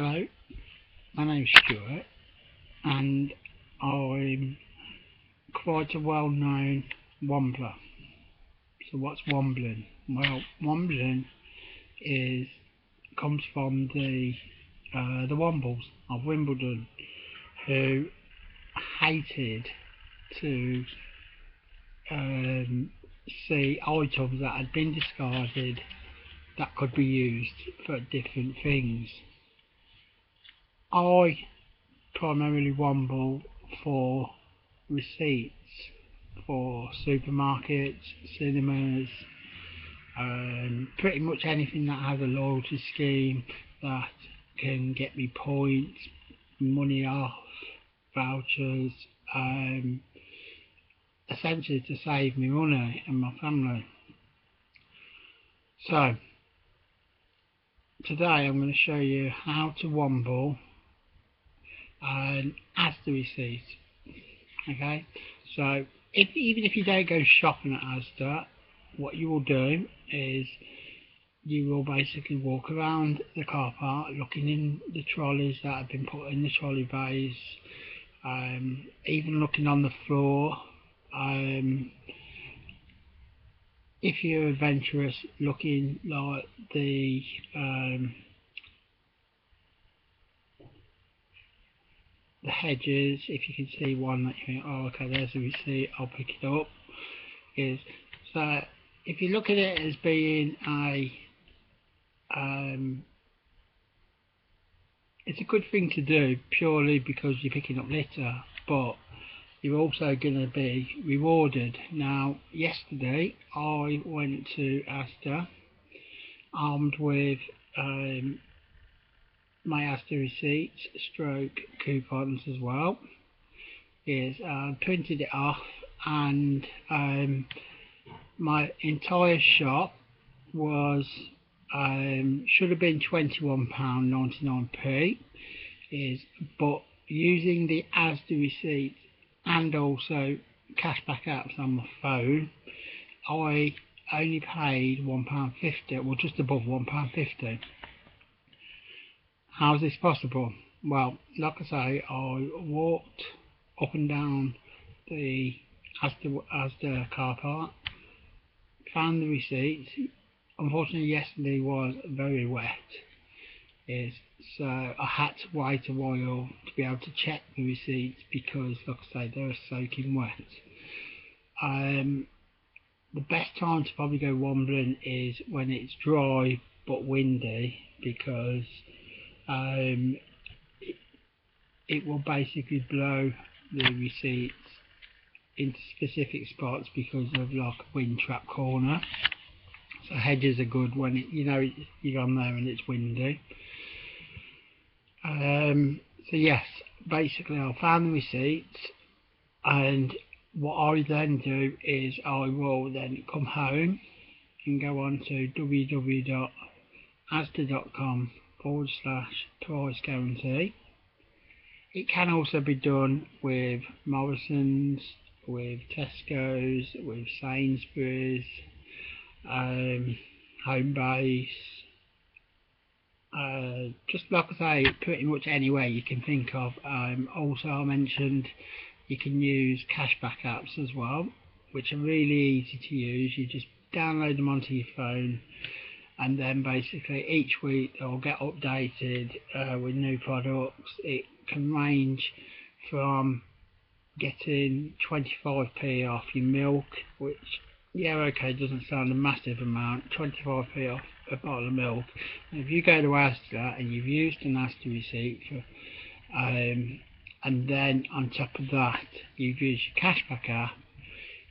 Hello, my name's Stuart, and I'm quite a well-known wombler. So what's wombling? Well, wombling comes from the Wombles of Wimbledon, who hated to see items that had been discarded that could be used for different things. I primarily womble for receipts for supermarkets, cinemas, pretty much anything that has a loyalty scheme that can get me points, money off, vouchers, essentially to save me money and my family. So today I'm going to show you how to womble an Asda receipt. Okay, so even if you don't go shopping at Asda, what you will do is you will basically walk around the car park looking in the trolleys that have been put in the trolley bays, even looking on the floor. If you're adventurous, looking like the hedges. If you can see one that you think, oh okay, there's a receipt, I'll pick it up. So if you look at it as being it's a good thing to do purely because you're picking up litter, but you're also going to be rewarded. Now, yesterday I went to Asda armed with my Asda receipts stroke coupons as well. Printed it off, and my entire shop was should have been £21.99, but using the Asda receipt and also cashback apps on my phone, I only paid £1.50, well just above £1.50. How is this possible? Well, like I say, I walked up and down the Asda car park, found the receipts. Unfortunately, yesterday was very wet, so I had to wait a while to be able to check the receipts because, like I say, they were soaking wet. The best time to probably go wombling is when it's dry but windy, because it will basically blow the receipts into specific spots because of like a wind trap corner. So hedges are good when you're on there and it's windy. So yes, basically I found the receipts, and what I then do is I will then come home and go on to www.asda.com/price guarantee. It can also be done with Morrison's, with Tesco's, with Sainsbury's, Homebase, just like I say, pretty much anywhere you can think of. Also I mentioned you can use cashback apps as well, which are really easy to use. You just download them onto your phone, and then basically each week they'll get updated with new products. It can range from getting 25p off your milk, which, yeah, okay, doesn't sound a massive amount, 25p off a bottle of milk. And if you go to Asda and you've used an Asda receipt for, and then on top of that you've used your cashback app,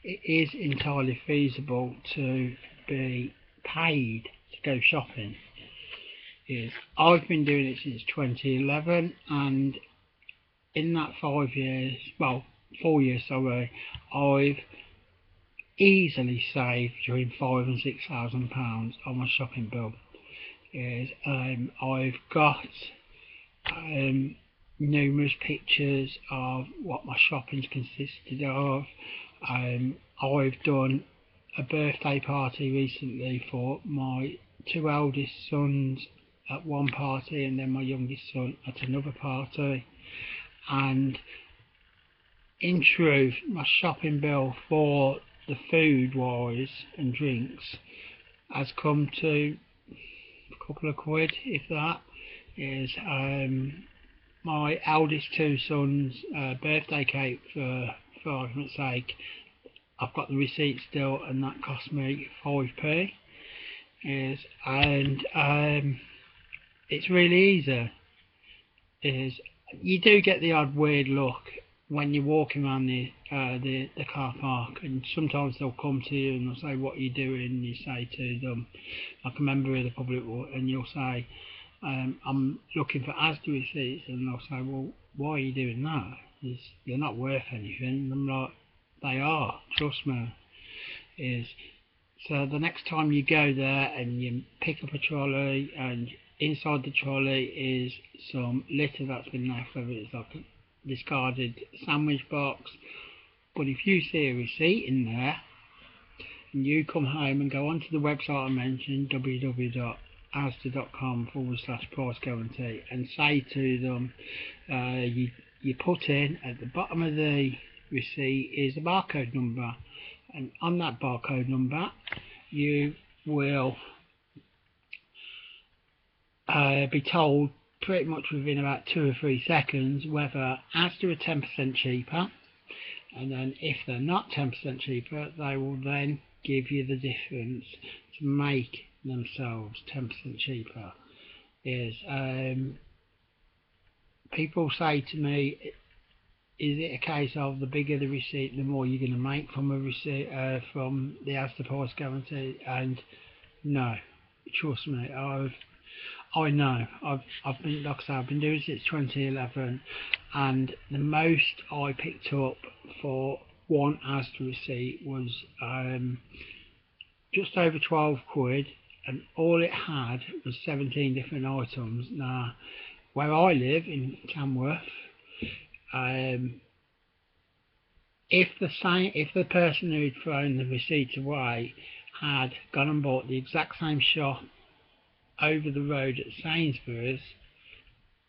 it is entirely feasible to be paid to go shopping. I've been doing it since 2011, and in that 4 years, sorry, I've easily saved between £5,000 and £6,000 on my shopping bill. I've got numerous pictures of what my shopping's consisted of. I've done a birthday party recently for my two eldest sons at one party and then my youngest son at another party. And in truth, my shopping bill for the food wise and drinks has come to a couple of quid, if that. Is my eldest two sons' birthday cake, for argument's sake. I've got the receipt still, and that cost me 5p. And it's really easy. You do get the odd weird look when you're walking around the car park, and sometimes they'll come to you and they'll say, "What are you doing?" And you say to them, like a member of the public, and you'll say, "I'm looking for ASDA receipts," and they'll say, "Well, why are you doing that? They're not worth anything." And I'm like, "They are, trust me." So the next time you go there and you pick up a trolley, and inside the trolley is some litter that's been left, whether it's like a discarded sandwich box, but if you see a receipt in there and you come home and go onto the website I mentioned, www.asda.com/price guarantee, and say to them, you put in at the bottom of the receipt is a barcode number, and on that barcode number you will be told pretty much within about 2 or 3 seconds whether ASDA are 10% cheaper, and then if they're not 10% cheaper, they will then give you the difference to make themselves 10% cheaper. People say to me, is it a case of the bigger the receipt, the more you're going to make from a receipt, from the ASDA price guarantee? And no, trust me, I know. I've been, like I say, I've been doing it since 2011, and the most I picked up for one ASDA receipt was just over 12 quid, and all it had was 17 different items. Now, where I live in Tamworth, if the person who'd thrown the receipt away had gone and bought the exact same shop over the road at Sainsbury's,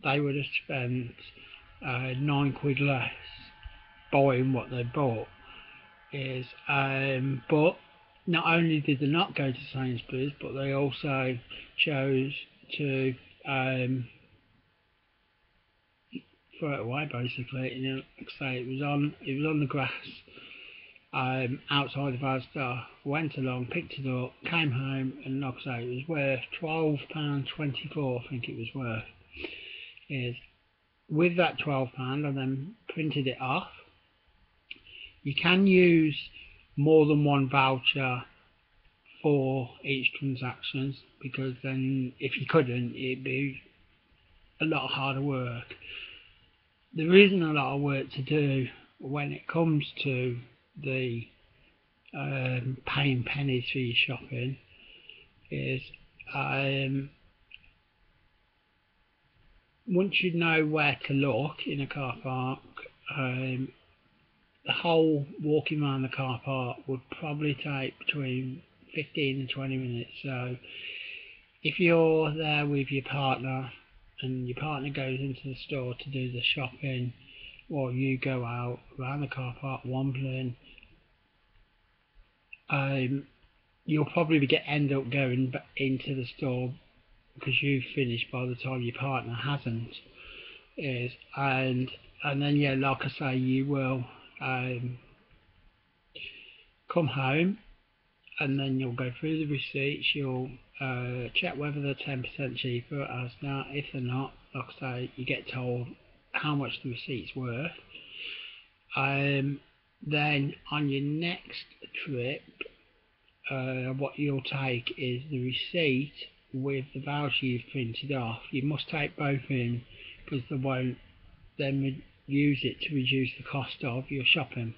they would have spent 9 quid less buying what they bought. But not only did they not go to Sainsbury's, but they also chose to throw it away, basically. And like I say, it was on the grass outside of Asda. Went along, picked it up, came home, and like I say, it was worth £12.24, I think it was worth. With that £12, I then printed it off. You can use more than one voucher for each transaction, because then if you couldn't, it'd be a lot harder work. There isn't a lot of work to do when it comes to the paying pennies for your shopping. Once you know where to look in a car park, the whole walking around the car park would probably take between 15 and 20 minutes. So if you're there with your partner and your partner goes into the store to do the shopping, or you go out around the car park wombling, you'll probably end up going into the store because you've finished by the time your partner hasn't. And then, yeah, like I say, you will come home, and then you'll go through the receipts. You'll check whether they're 10% cheaper as now. If they're not, like I say, you get told how much the receipt's worth. Then on your next trip, what you'll take is the receipt with the voucher you've printed off. You must take both in, because they won't then use it to reduce the cost of your shopping.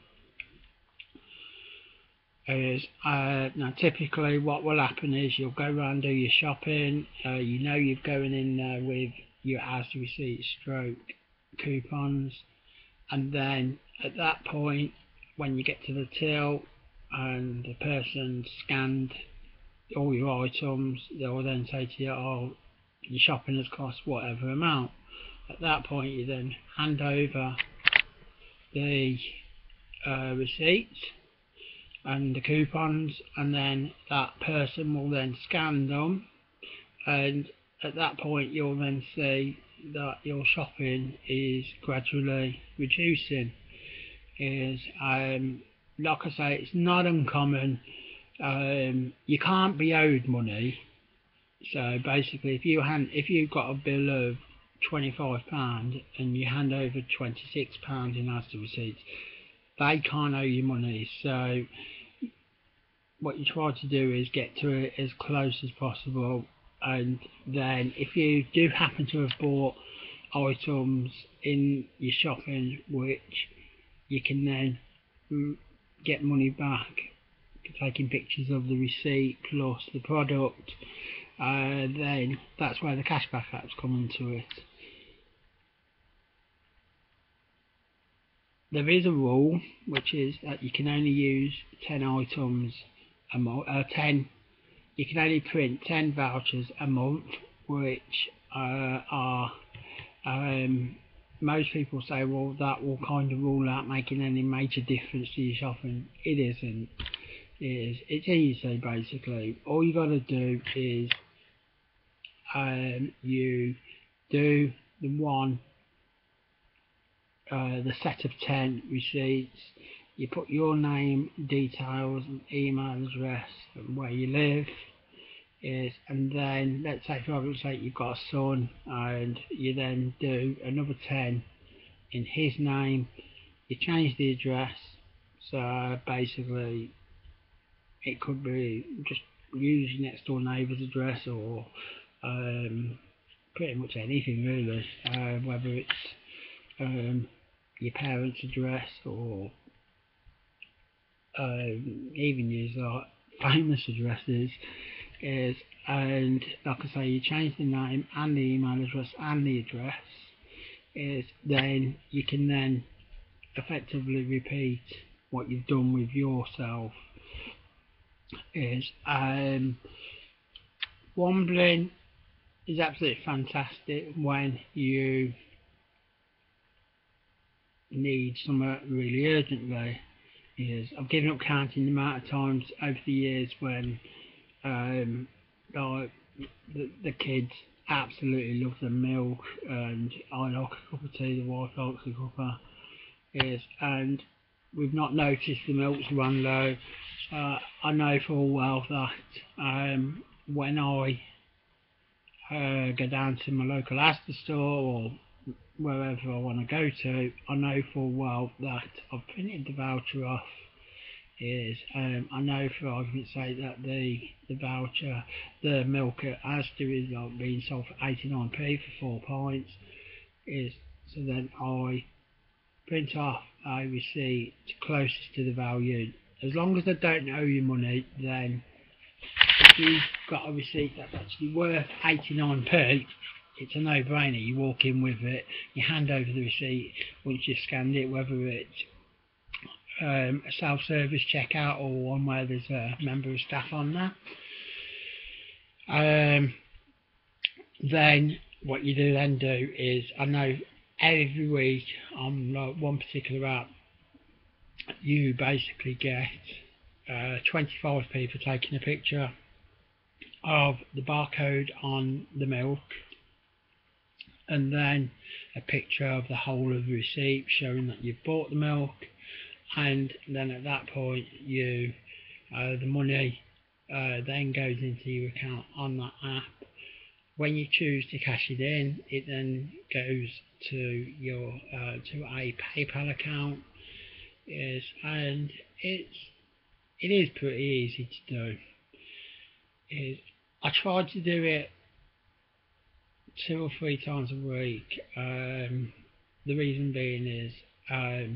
Now typically what will happen is you'll go around, do your shopping, you know you're going in there with your ASDA receipt stroke coupons, and then at that point, when you get to the till and the person scanned all your items, they'll then say to you, "Oh, your shopping has cost whatever amount. At that point, you then hand over the receipts and the coupons, and then that person will then scan them, and at that point you'll then see that your shopping is gradually reducing. Like I say, it's not uncommon. You can't be owed money. So basically, if you've got a bill of £25 and you hand over £26 in as the receipts, they can't owe you money. So what you try to do is get to it as close as possible, and then if you do happen to have bought items in your shopping which you can then get money back, taking pictures of the receipt plus the product, then that's where the cashback apps come into it. There is a rule, which is that you can only use 10 items a month. You can only print 10 vouchers a month, which are most people say, well, that will kind of rule out making any major difference to your shopping. It isn't. It's easy basically. All you got to do is you do the set of 10 receipts. You put your name, details, and email address, and where you live and then let's say for argument's sake you've got a son, and you then do another 10 in his name. You change the address, so basically it could be just use your next door neighbour's address, or pretty much anything really, whether it's your parents' address, or even use like famous addresses. And like I say, you change the name and the email address and the address, then you can then effectively repeat what you've done with yourself. Wombling is absolutely fantastic when you need something really urgently. I've given up counting the amount of times over the years when like the kids absolutely love the milk, and I like a cup of tea, the wife likes a cuppa, and we've not noticed the milk's run low. I know full well that when I go down to my local Asda store or wherever I want to go to, I know full well that I've printed the voucher off. I know for argument's sake that the voucher, the milk at Asda is like being sold for 89p for 4 pints. So then I print off a receipt closest to the value. As long as I don't owe you money, then if you've got a receipt that's actually worth 89p, it's a no-brainer. You walk in with it, you hand over the receipt once you've scanned it, whether it's a self-service checkout or one where there's a member of staff on there. Then what you then do is, I know every week on one particular app, you basically get 25 people taking a picture of the barcode on the milk, and then a picture of the whole of the receipt showing that you've bought the milk. And then at that point, the money then goes into your account on that app. When you choose to cash it in, it then goes to your to a PayPal account. And it is pretty easy to do. I try to do it 2 or 3 times a week. The reason being is I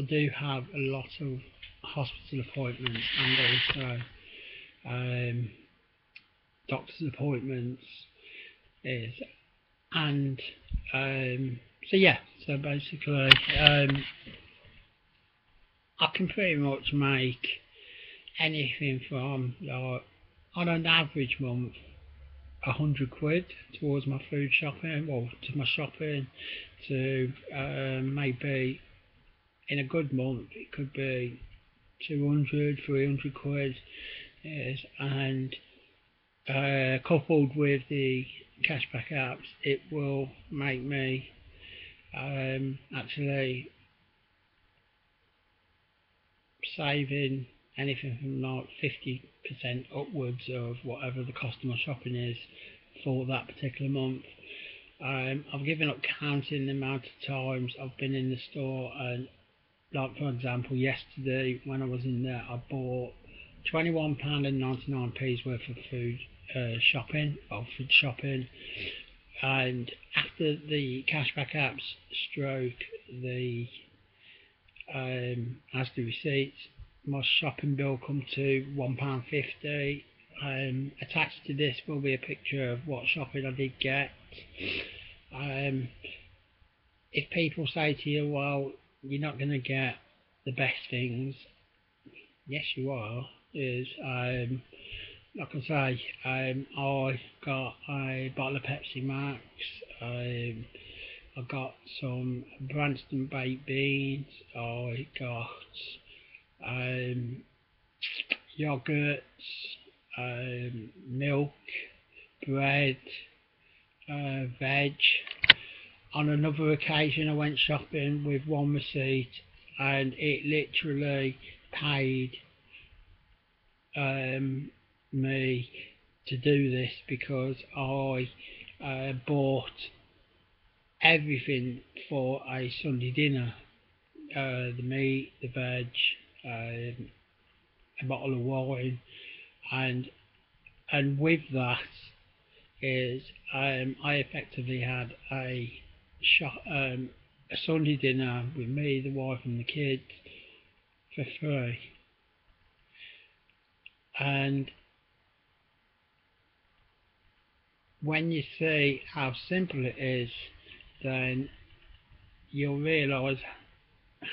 do have a lot of hospital appointments and also doctor's appointments. So basically I can pretty much make anything from, like, on an average month, £100 towards my food shopping, or to my shopping, to maybe in a good month it could be 200, £300. Yes, and coupled with the cashback apps, it will make me actually saving anything from like 50% upwards of whatever the cost of my shopping is for that particular month. I've given up counting the amount of times I've been in the store, and like for example yesterday when I was in there I bought £21.99 worth of food shopping, and after the cashback apps stroke the as the receipts, my shopping bill come to £1.50. Attached to this will be a picture of what shopping I did get. If people say to you, well, you're not going to get the best things, yes you are. Like I say, I got a bottle of Pepsi Max, I got some Branston baked beans, I got yogurts, milk, bread, veg. On another occasion I went shopping with one receipt and it literally paid me to do this because I bought everything for a Sunday dinner, the meat, the veg, a bottle of wine, and with that is I effectively had a Sunday dinner with me, the wife and the kids for free. And when you see how simple it is, then you'll realise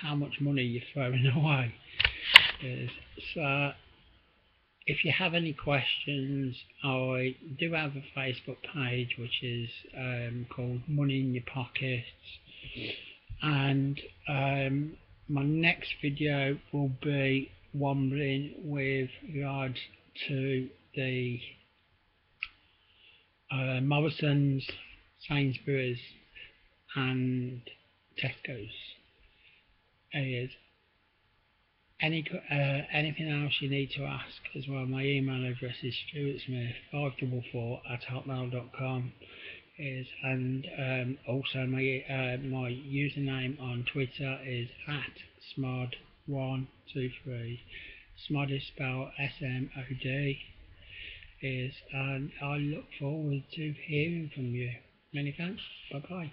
how much money you're throwing away. So if you have any questions, I do have a Facebook page which is called Money in Your Pockets, and my next video will be wombling with regards to the Morrison's, Sainsbury's and Tesco's. Is anything else you need to ask as well, my email address is stuartsmith544@hotmail.com, and also my username on Twitter is @smod123. Smod is spelled SMOD. And I look forward to hearing from you. Many thanks. Bye bye.